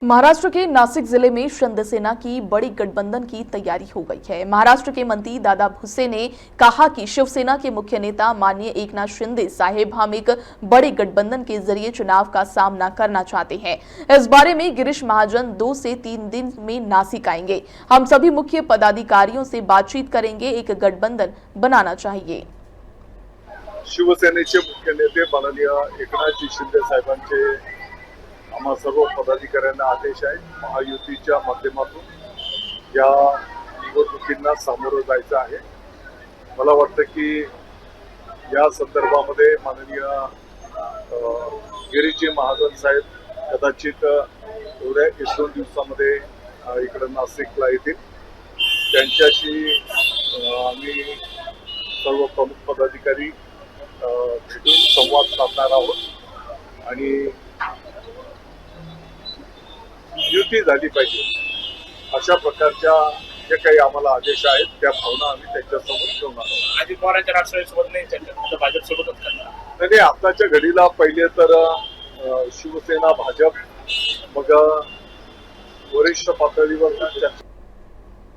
महाराष्ट्र के नासिक जिले में शिंदे की बड़ी गठबंधन की तैयारी हो गई है। महाराष्ट्र के मंत्री दादा भुसे ने कहा कि शिवसेना के मुख्य नेता माननीय एकनाथ शिंदे साहेब हम एक बड़े गठबंधन के जरिए चुनाव का सामना करना चाहते हैं। इस बारे में गिरीश महाजन 2 से 3 दिन में नासिक आएंगे। हम सभी मुख्य पदाधिकारियों से बातचीत करेंगे, एक गठबंधन बनाना चाहिए। शिवसेनेचे मुख्य नेते माननीय एकनाथजी शिंदे साहेबांचे आम्हा सर्व पदाधिकाऱ्यांना आदेश आहे। महायुतीच्या माध्यमातून या निवडणुकींना सामोरं जायचं आहे। मला वाटतं की या संदर्भामध्ये माननीय गिरीजी महाजन साहेब कदाचित एवढ्या 1-2 दिवसामध्ये इकडे नाशिकला येतील। त्यांच्याशी आम्ही सर्व प्रमुख पदाधिकारी भेटून संवाद साधणार आहोत आणि युती झाली पाहिजे अशा प्रकारच्या जे काही आम्हाला आदेश आहेत त्या भावना आम्ही त्यांच्यासमोर ठेवणार आहोत। अजित पवारांच्या राष्ट्रवादीसोबत नाही त्यांच्या भाजपसोबतच करणार नाही, आताच्या घडीला पहिले तर शिवसेना भाजप मग वरिष्ठ पातळीवर चर्चा